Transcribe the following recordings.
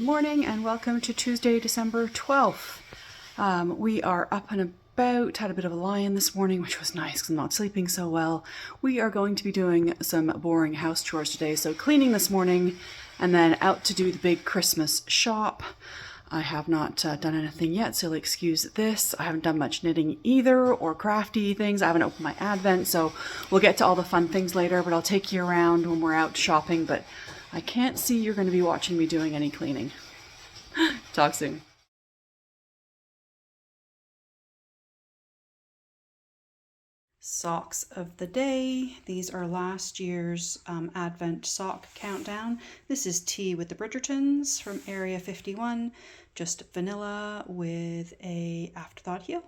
morning and welcome to Tuesday, December 12th. We are up and about, had a bit of a lie-in this morning, which was nice because I'm not sleeping so well. We are going to be doing some boring house chores today, so cleaning this morning and then out to do the big Christmas shop. I have not done anything yet, so you'll excuse this. I haven't done much knitting either or crafty things. I haven't opened my advent, so we'll get to all the fun things later, but I'll take you around when we're out shopping, but I can't see you're going to be watching me doing any cleaning. Talk soon. Socks of the day. These are last year's Advent sock countdown. This is tea with the Bridgertons from Area 51. Just vanilla with a afterthought heel.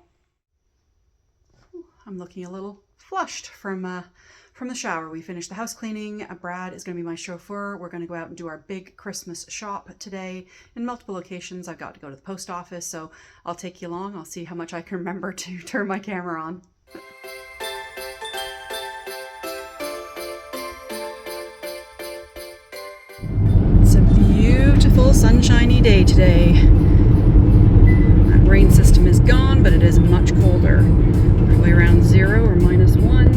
I'm looking a little flushed from the shower. We finished the house cleaning. Brad is going to be my chauffeur. We're going to go out and do our big Christmas shop today in multiple locations. I've got to go to the post office, so I'll take you along. I'll see how much I can remember to turn my camera on. It's a beautiful sunshiny day today. That rain system is gone, but it is much colder. Probably around 0 or -1.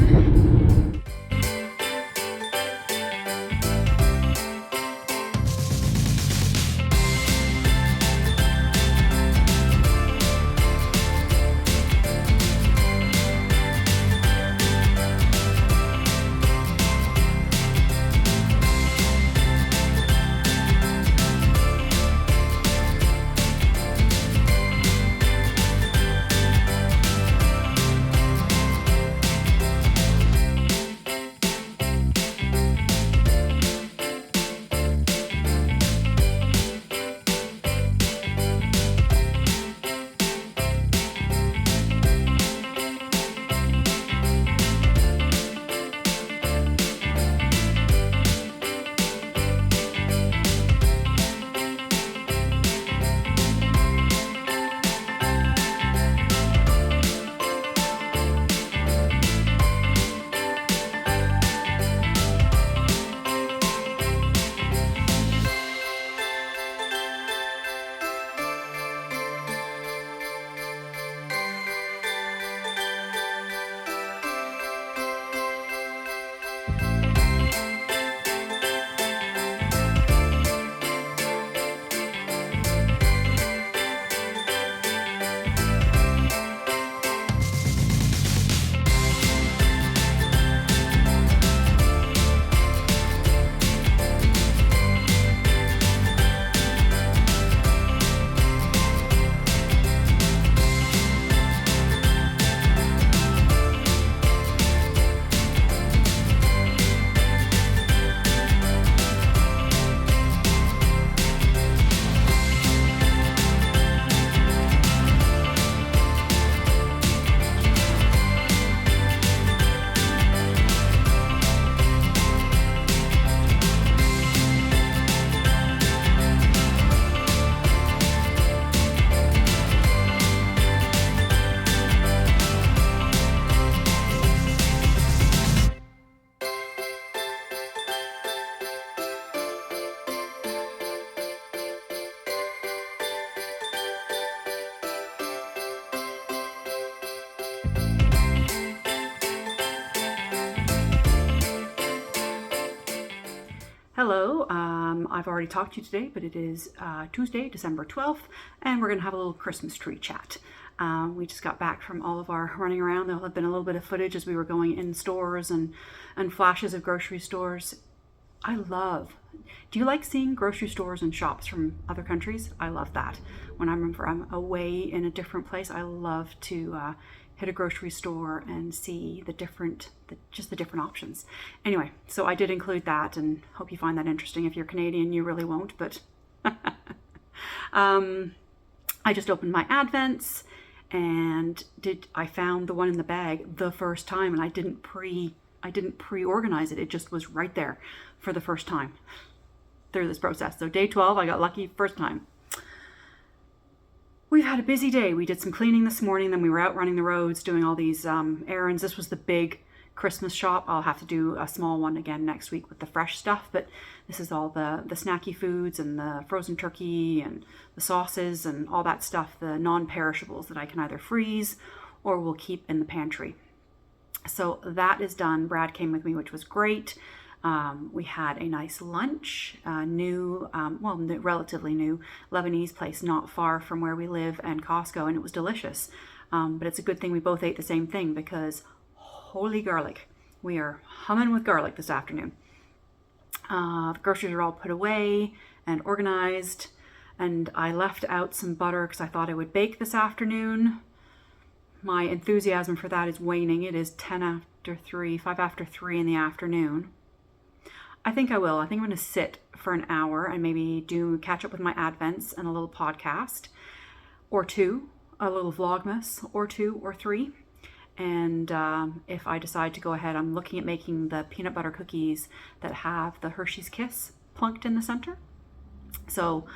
Hello, I've already talked to you today, but it is Tuesday, December 12th, and we're going to have a little Christmas tree chat. We just got back from all of our running around. There'll have been a little bit of footage as we were going in stores and flashes of grocery stores. Do you like seeing grocery stores and shops from other countries? I love that. When I'm away in a different place, I love to hit a grocery store and see the different options. Anyway, so I did include that and hope you find that interesting. If you're Canadian, you really won't, but I just opened my Advents and I found the one in the bag the first time, and I didn't pre-organize it. It just was right there for the first time through this process. So day 12, I got lucky first time. We've had a busy day. We did some cleaning this morning, then we were out running the roads, doing all these errands. This was the big Christmas shop. I'll have to do a small one again next week with the fresh stuff, but this is all the snacky foods and the frozen turkey and the sauces and all that stuff, the non-perishables that I can either freeze or will keep in the pantry. So that is done. Brad came with me, which was great. We had a nice lunch, relatively new Lebanese place not far from where we live and Costco, and it was delicious. But it's a good thing we both ate the same thing because holy garlic. We are humming with garlic this afternoon. The groceries are all put away and organized, and I left out some butter because I thought I would bake this afternoon. My enthusiasm for that is waning. It is 5 after 3 in the afternoon. I think I will. I think I'm going to sit for an hour and maybe catch up with my Advents and a little podcast or two, a little Vlogmas or 2 or 3. And if I decide to go ahead, I'm looking at making the peanut butter cookies that have the Hershey's Kiss plunked in the center. So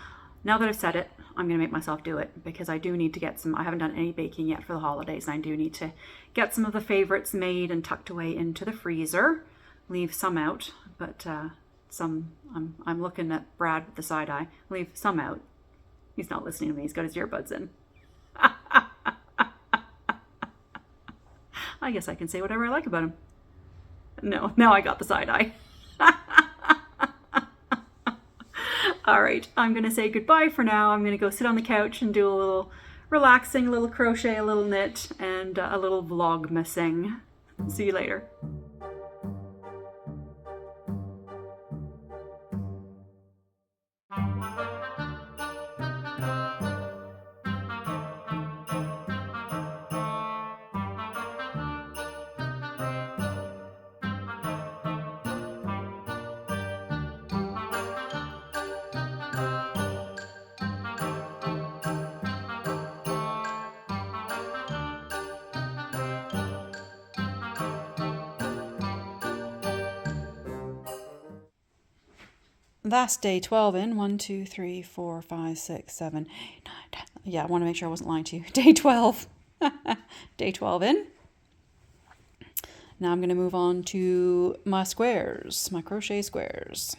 now that I've said it, I'm going to make myself do it because I do need to get some. I haven't done any baking yet for the holidays, and I do need to get some of the favorites made and tucked away into the freezer. Leave some out, but some, I'm looking at Brad with the side eye. Leave some out. He's not listening to me. He's got his earbuds in. I guess I can say whatever I like about him. No, now I got the side eye. All right, I'm going to say goodbye for now. I'm going to go sit on the couch and do a little relaxing, a little crochet, a little knit, and a little vlogmasing. See you later. That's day 12 in. 1, 2, 3, 4, 5, 6, 7, 8, 9, 10. Yeah, I want to make sure I wasn't lying to you. Day 12. Day 12 in. Now I'm going to move on to my squares, my crochet squares.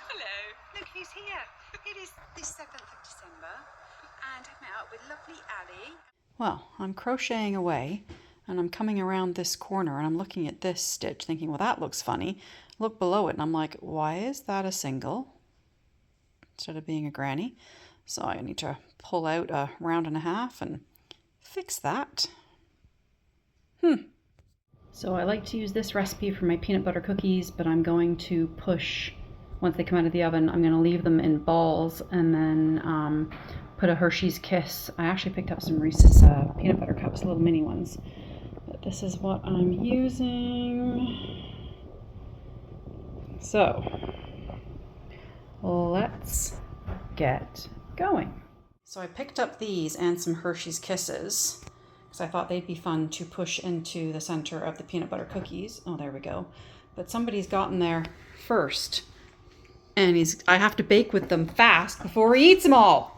Hello, look who's here. It is the 7th of December and I've met up with lovely Ali. Well, I'm crocheting away and I'm coming around this corner and I'm looking at this stitch thinking, well, that looks funny. Look below it and I'm like, why is that a single instead of being a granny? So I need to pull out a 1.5 and fix that. So I like to use this recipe for my peanut butter cookies, but I'm going to push, once they come out of the oven, I'm going to leave them in balls and then put a Hershey's Kiss. I actually picked up some Reese's peanut butter cups, little mini ones. But this is what I'm using. So let's get going. So I picked up these and some Hershey's Kisses because I thought they'd be fun to push into the center of the peanut butter cookies. Oh, there we go. But somebody's gotten there first. And I have to bake with them fast before he eats them all.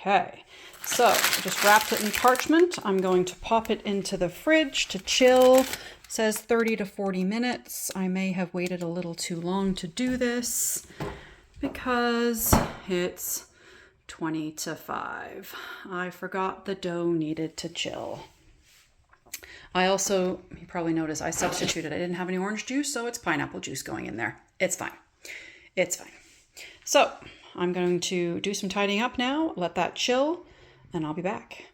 Okay, so I just wrapped it in parchment. I'm going to pop it into the fridge to chill. It says 30 to 40 minutes. I may have waited a little too long to do this because it's 20 to 5. I forgot the dough needed to chill. I also, you probably noticed, I substituted. I didn't have any orange juice, so it's pineapple juice going in there. It's fine. It's fine. So I'm going to do some tidying up now, let that chill, and I'll be back.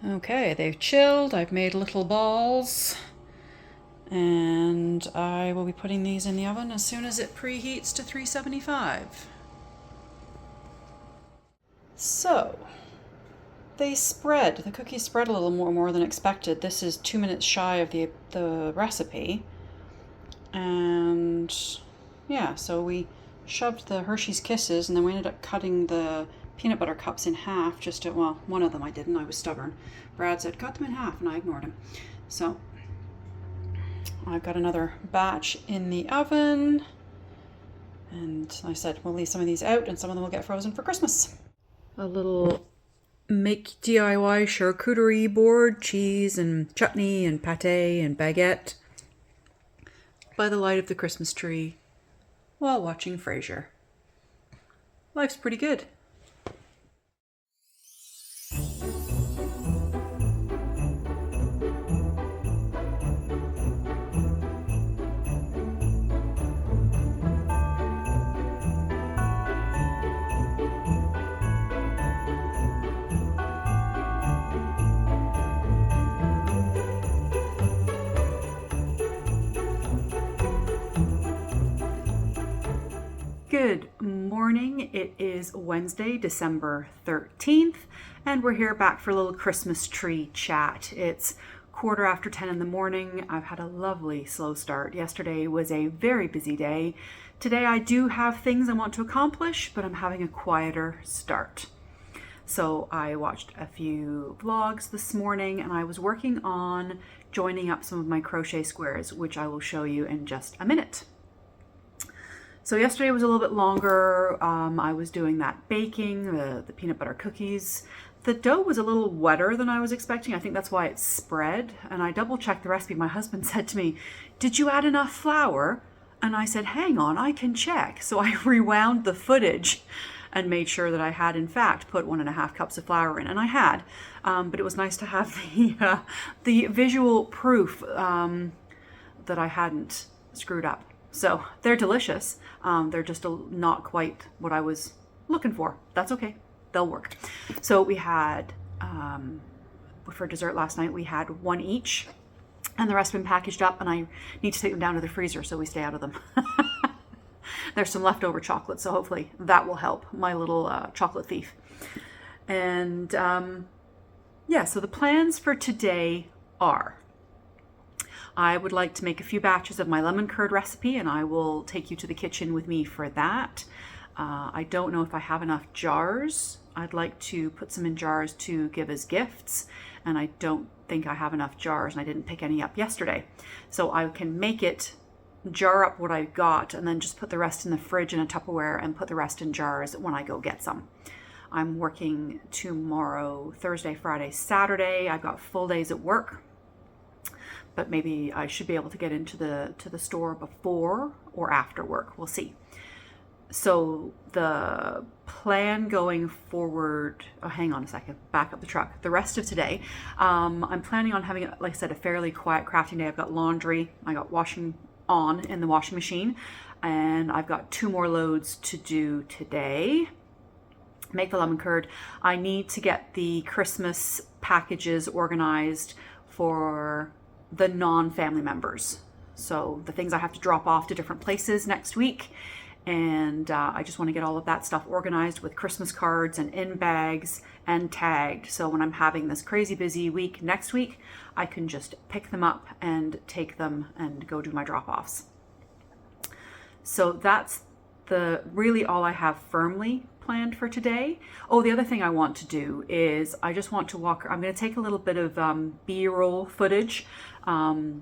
Okay, they've chilled. I've made little balls. And I will be putting these in the oven as soon as it preheats to 375. So, they spread. The cookies spread a little more than expected. This is 2 minutes shy of the recipe. And yeah, so we shoved the Hershey's Kisses, and then we ended up cutting the peanut butter cups in half. Well, one of them I didn't. I was stubborn. Brad said, cut them in half, and I ignored him. So I've got another batch in the oven, and I said we'll leave some of these out and some of them will get frozen for Christmas. A little make DIY charcuterie board, cheese and chutney and pate and baguette by the light of the Christmas tree while watching Frasier. Life's pretty good. Good morning. It is Wednesday, December 13th, and we're here back for a little Christmas tree chat. It's 10:15 in the morning. I've had a lovely slow start. Yesterday was a very busy day. Today I do have things I want to accomplish, but I'm having a quieter start. So I watched a few vlogs this morning, and I was working on joining up some of my crochet squares, which I will show you in just a minute. So yesterday was a little bit longer. I was doing that baking, the peanut butter cookies. The dough was a little wetter than I was expecting. I think that's why it spread. And I double checked the recipe. My husband said to me, did you add enough flour? And I said, hang on, I can check. So I rewound the footage and made sure that I had in fact put 1.5 cups of flour in. And I had, but it was nice to have the visual proof that I hadn't screwed up. So they're delicious. They're just not quite what I was looking for. That's okay. They'll work. So we had, for dessert last night, we had one each, and the rest have been packaged up, and I need to take them down to the freezer so we stay out of them. There's some leftover chocolate, so hopefully that will help my little chocolate thief. And yeah, so the plans for today are, I would like to make a few batches of my lemon curd recipe, and I will take you to the kitchen with me for that. I don't know if I have enough jars. I'd like to put some in jars to give as gifts, and I don't think I have enough jars, and I didn't pick any up yesterday. So I can make it, jar up what I got, and then just put the rest in the fridge in a Tupperware and put the rest in jars when I go get some. I'm working tomorrow, Thursday, Friday, Saturday. I've got full days at work, but maybe I should be able to get into the store before or after work. We'll see. So the plan going forward, oh, hang on a second, back up the truck. The rest of today, I'm planning on having, like I said, a fairly quiet crafting day. I've got laundry, I got washing on in the washing machine, and I've got 2 more loads to do today. Make the lemon curd. I need to get the Christmas packages organized for the non-family members. So the things I have to drop off to different places next week. And I just want to get all of that stuff organized with Christmas cards and in bags and tagged. So when I'm having this crazy busy week next week, I can just pick them up and take them and go do my drop-offs. So that's really all I have firmly planned for today. Oh, the other thing I want to do is I just want to walk. I'm going to take a little bit of B-roll footage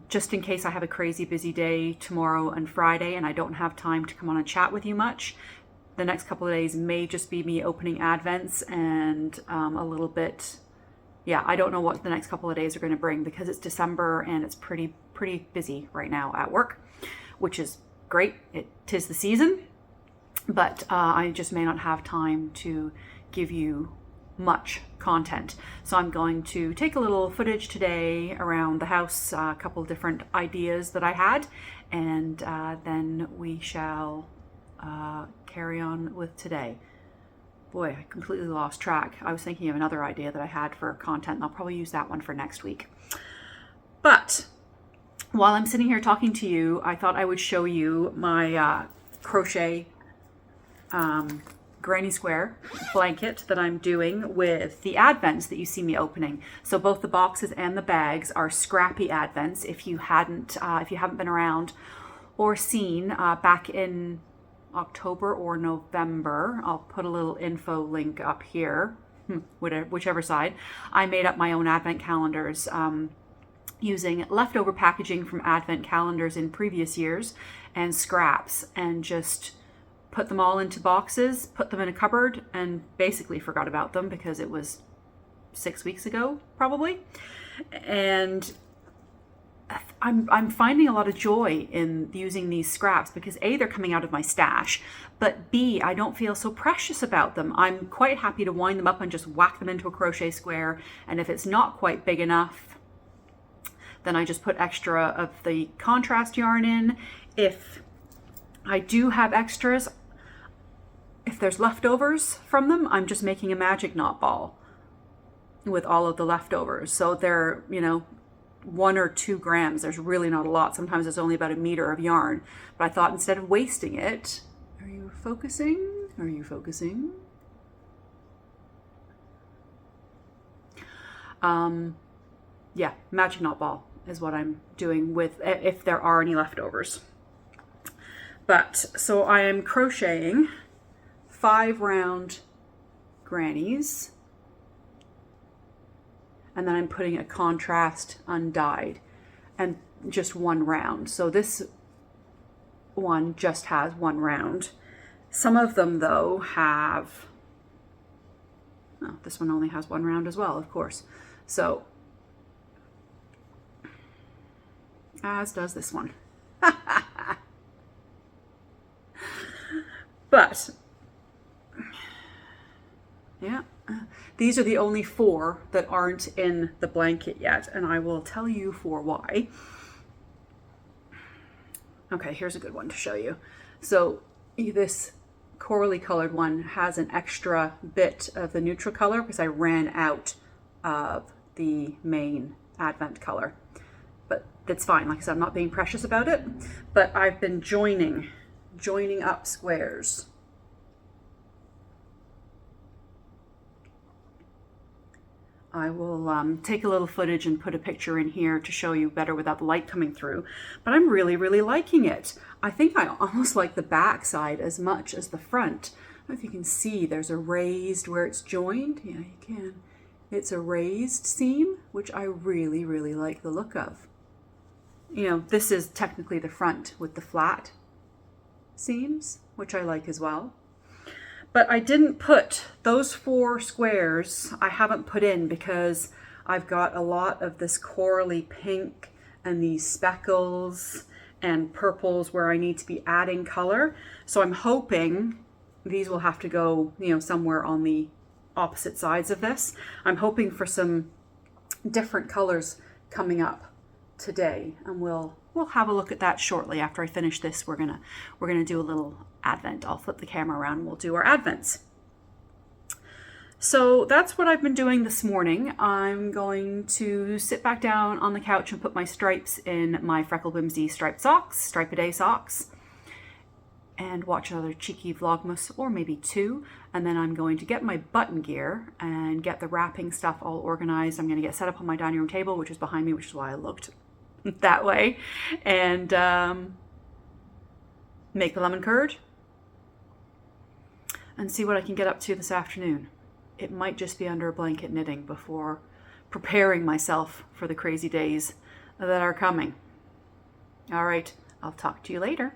just in case I have a crazy busy day tomorrow and Friday and I don't have time to come on and chat with you much. The next couple of days may just be me opening Advents and a little bit, yeah, I don't know what the next couple of days are going to bring because it's December and it's pretty busy right now at work, which is great. Tis the season. But I just may not have time to give you much content. So I'm going to take a little footage today around the house, a couple of different ideas that I had, and then we shall carry on with today. Boy, I completely lost track. I was thinking of another idea that I had for content, and I'll probably use that one for next week. But while I'm sitting here talking to you, I thought I would show you my crochet granny square blanket that I'm doing with the Advents that you see me opening. So both the boxes and the bags are scrappy Advents. If you haven't been around or seen back in October or November, I'll put a little info link up here, whichever side. I made up my own Advent calendars using leftover packaging from Advent calendars in previous years and scraps, and just put them all into boxes, put them in a cupboard, and basically forgot about them because it was 6 weeks ago, probably. And I'm finding a lot of joy in using these scraps because A, they're coming out of my stash, but B, I don't feel so precious about them. I'm quite happy to wind them up and just whack them into a crochet square. And if it's not quite big enough, then I just put extra of the contrast yarn in. If I do have extras, if there's leftovers from them, I'm just making a magic knot ball with all of the leftovers. So they're, 1 or 2 grams. There's really not a lot. Sometimes it's only about a meter of yarn. But I thought instead of wasting it, are you focusing? Are you focusing? Yeah, magic knot ball is what I'm doing with, if there are any leftovers. But so I am crocheting 5 round grannies, and then I'm putting a contrast undyed and just 1 round. So this one just has 1 round. Some of them though have, oh, this one only has 1 round as well, of course. So as does this one. But yeah, these are the only 4 that aren't in the blanket yet, and I will tell you for why. Okay, here's a good one to show you. So this corally colored one has an extra bit of the neutral color because I ran out of the main Advent color. But that's fine. Like I said, I'm not being precious about it, but I've been joining up squares. I will take a little footage and put a picture in here to show you better without the light coming through. But I'm really, really liking it. I think I almost like the back side as much as the front. I don't know if you can see, there's a raised where it's joined. Yeah, you can. It's a raised seam, which I really, really like the look of. This is technically the front with the flat seams, which I like as well. But I didn't put those 4 squares, I haven't put in because I've got a lot of this corally pink and these speckles and purples where I need to be adding color. So I'm hoping these will have to go, somewhere on the opposite sides of this. I'm hoping for some different colors coming up today, and we'll have a look at that shortly. After I finish this, we're gonna do a little Advent. I'll flip the camera around and we'll do our Advents. So that's what I've been doing this morning. I'm going to sit back down on the couch and put my stripes in my Freckle Whimsy striped socks, Stripe-A-Day socks. and watch another cheeky Vlogmas or maybe two. And then I'm going to get my button gear and get the wrapping stuff all organized. I'm going to get set up on my dining room table, which is behind me, which is why I looked that way. And make the lemon curd and see what I can get up to this afternoon. It might just be under a blanket knitting before preparing myself for the crazy days that are coming. All right, I'll talk to you later.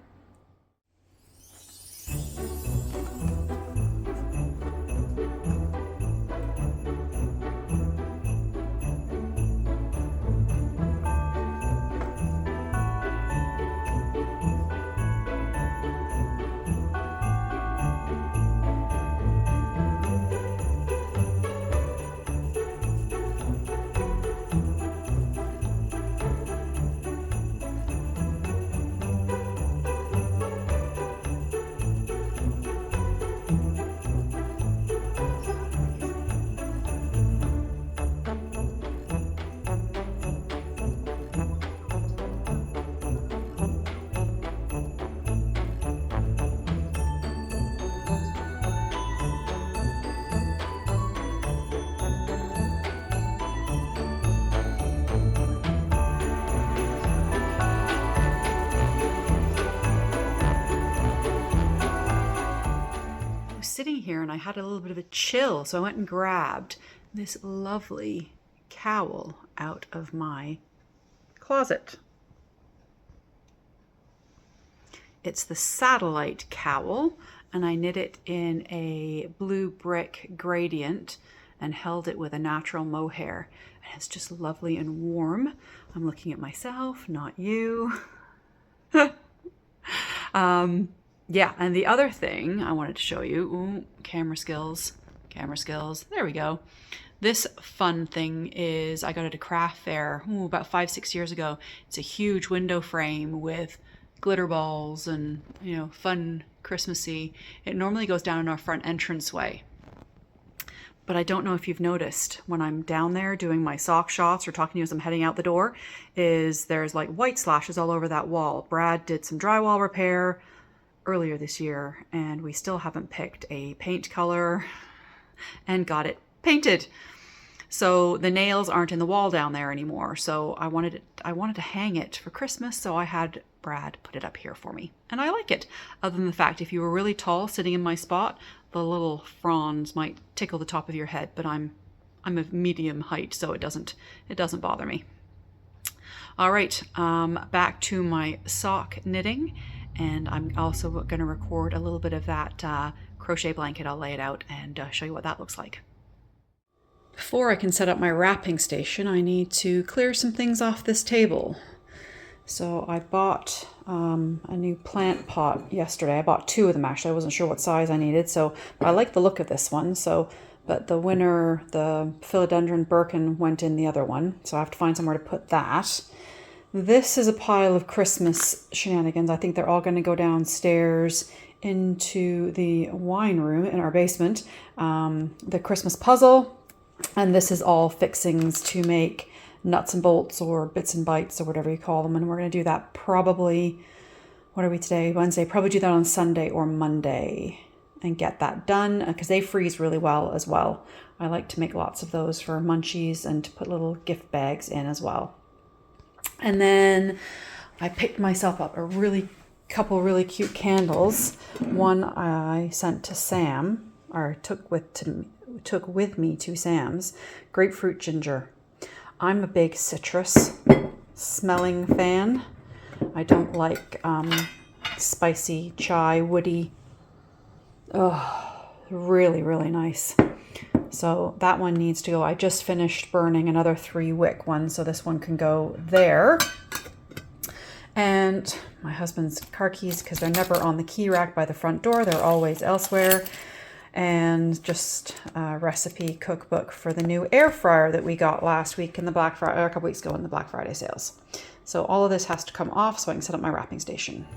Sitting here and I had a little bit of a chill, so I went and grabbed this lovely cowl out of my closet. It's the Satellite cowl, and I knit it in a blue brick gradient and held it with a natural mohair, and it's just lovely and warm. I'm looking at myself, not you. Yeah, and the other thing I wanted to show you, ooh, camera skills, there we go. This fun thing is, I got it at a craft fair about 5-6 years ago. It's a huge window frame with glitter balls and, you know, fun Christmassy. It normally goes down in our front entranceway. But I don't know if you've noticed when I'm down there doing my sock shots or talking to you as I'm heading out the door, is there's like white slashes all over that wall. Brad did some drywall repair earlier this year, and we still haven't picked a paint color and got it painted. So the nails aren't in the wall down there anymore. So I wanted to hang it for Christmas, so I had Brad put it up here for me. And I like it. Other than the fact, if you were really tall sitting in my spot, the little fronds might tickle the top of your head, but I'm of medium height, so it doesn't bother me. All right, back to my sock knitting. And I'm also going to record a little bit of that crochet blanket. I'll lay it out and show you what that looks like. Before I can set up my wrapping station, I need to clear some things off this table. So I bought a new plant pot yesterday. I bought 2 of them actually. I wasn't sure what size I needed, so I like the look of this one. But the winter, the philodendron Birkin went in the other one, so I have to find somewhere to put that. This is a pile of Christmas shenanigans. I think they're all going to go downstairs into the wine room in our basement. The Christmas puzzle, and this is all fixings to make nuts and bolts or bits and bites or whatever you call them. And we're going to do that probably, what are we today? Wednesday. Probably do that on Sunday or Monday and get that done because they freeze really well as well. I like to make lots of those for munchies and to put little gift bags in as well. And then I picked myself up a couple really cute candles. One I sent to Sam, or took with me to Sam's, grapefruit ginger. I'm a big citrus smelling fan. I don't like spicy, chai, woody. Oh, really, really nice. So that one needs to go. I just finished burning another 3-wick one, so this one can go there. And my husband's car keys, because they're never on the key rack by the front door. They're always elsewhere. And just a recipe cookbook for the new air fryer that we got last week in the Black Friday, or a couple weeks ago in the Black Friday sales. So all of this has to come off so I can set up my wrapping station.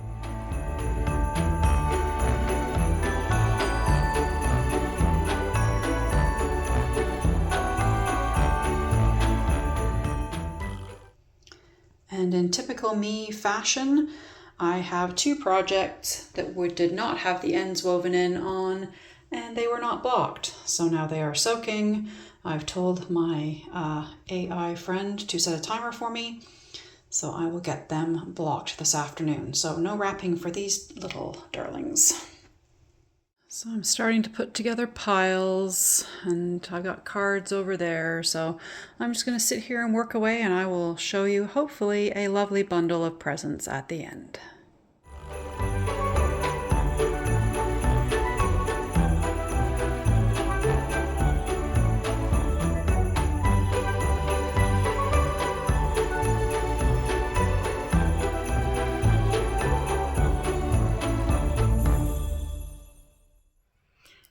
And in typical me fashion, I have two projects that did not have the ends woven in on, and they were not blocked. So now they are soaking. I've told my AI friend to set a timer for me, so I will get them blocked this afternoon. So no wrapping for these little darlings. So I'm starting to put together piles, and I've got cards over there. So I'm just going to sit here and work away, and I will show you hopefully a lovely bundle of presents at the end.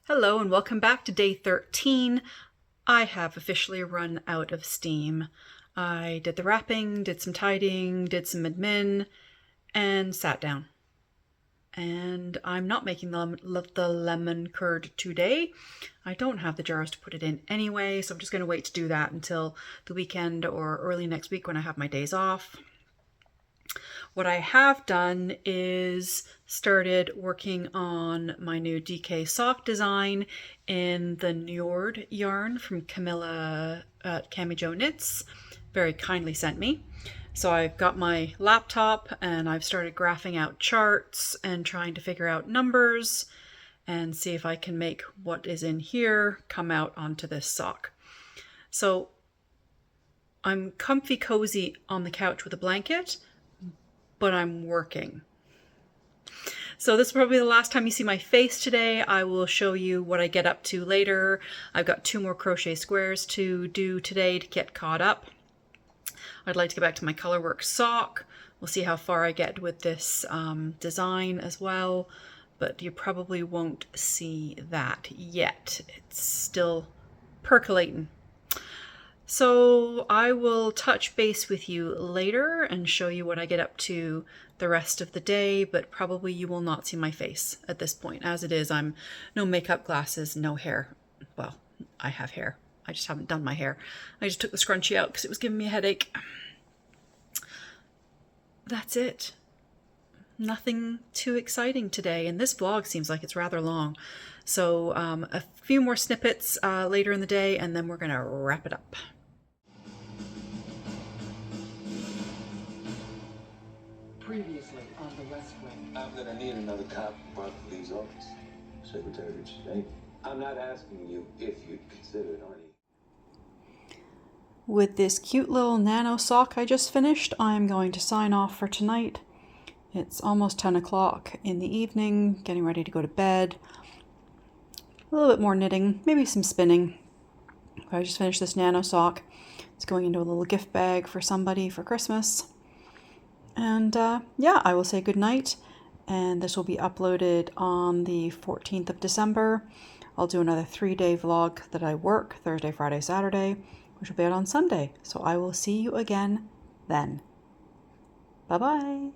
Hello and welcome back to day 13. I have officially run out of steam. I did the wrapping, did some tidying, did some admin, and sat down. And I'm not making the lemon curd today. I don't have the jars to put it in anyway, so I'm just going to wait to do that until the weekend or early next week when I have my days off. What I have done is started working on my new DK sock design in the Njord yarn from Camilla at Cami Jo Knits, very kindly sent me. So I've got my laptop and I've started graphing out charts and trying to figure out numbers and see if I can make what is in here come out onto this sock. So I'm comfy cozy on the couch with a blanket, but I'm working. So this is probably the last time you see my face today. I will show you what I get up to later. I've got 2 more crochet squares to do today to get caught up. I'd like to get back to my colorwork sock. We'll see how far I get with this design as well, but you probably won't see that yet. It's still percolating. So I will touch base with you later and show you what I get up to the rest of the day, but probably you will not see my face at this point. As it is, I'm no makeup, glasses, no hair. Well, I have hair. I just haven't done my hair. I just took the scrunchie out because it was giving me a headache. That's it. Nothing too exciting today, and this vlog seems like it's rather long. So a few more snippets later in the day, and then we're gonna wrap it up. Previously on the West Wing. I'm gonna need another cop brought to Lee's office. Secretary of State. I'm not asking you if you'd consider it, honey. With this cute little nano sock I just finished, I'm going to sign off for tonight. It's almost 10 o'clock in the evening, getting ready to go to bed. A little bit more knitting, maybe some spinning. I just finished this nano sock. It's going into a little gift bag for somebody for Christmas. And yeah, I will say good night, and this will be uploaded on the 14th of December. I'll do another 3-day vlog that I work, Thursday, Friday, Saturday, which will be out on Sunday. So I will see you again then. Bye-bye.